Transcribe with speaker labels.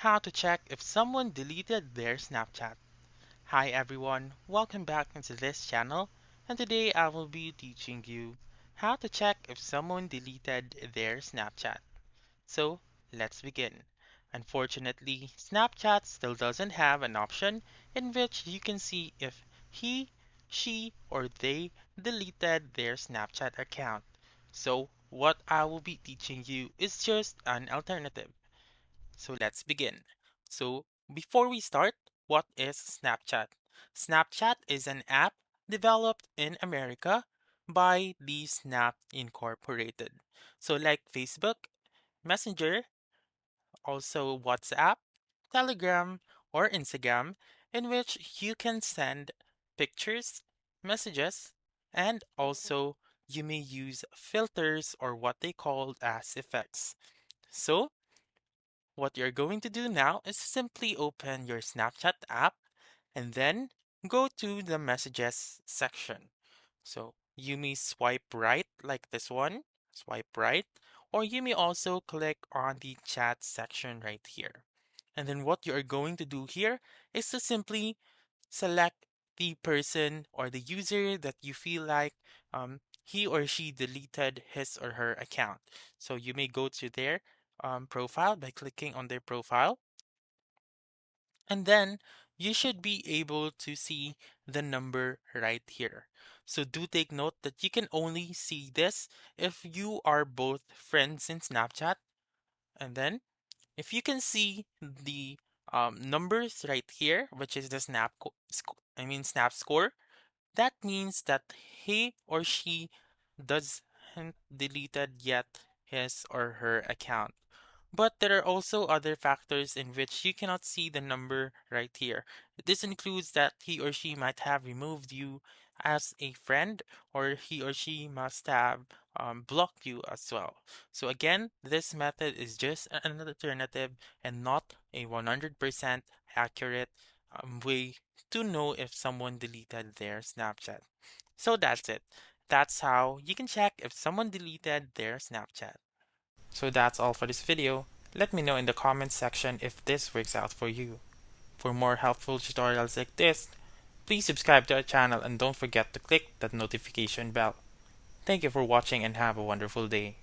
Speaker 1: How to check if someone deleted their Snapchat. Hi everyone, welcome back into this channel, and today I will be teaching you how to check if someone deleted their Snapchat. So let's begin. Unfortunately, Snapchat still doesn't have an option in which you can see if he, she, or they deleted their Snapchat account. So what I will be teaching you is just an alternative. So let's begin. So before we start, what is Snapchat? Snapchat is an app developed in America by the Snap Incorporated. So like Facebook, Messenger, also WhatsApp, Telegram, or Instagram, in which you can send pictures, messages, and also you may use filters or what they call as effects. So what you're going to do now is simply open your Snapchat app and then go to the messages section. So you may swipe right like this one, swipe right, or you may also click on the chat section right here. And then what you are going to do here is to simply select the person or the user that you feel like he or she deleted his or her account. So you may go to their profile by clicking on their profile, and then you should be able to see the number right here. So do take note that you can only see this if you are both friends in Snapchat. And then if you can see the numbers right here, which is the Snap score, that means that he or she doesn't deleted yet his or her account. But there are also other factors in which you cannot see the number right here. This includes that he or she might have removed you as a friend, or he or she must have blocked you as well. So again, this method is just an alternative and not a 100% accurate way to know if someone deleted their Snapchat. So that's it. That's how you can check if someone deleted their Snapchat. So that's all for this video. Let me know in the comments section if this works out for you. For more helpful tutorials like this, please subscribe to our channel and don't forget to click that notification bell. Thank you for watching and have a wonderful day.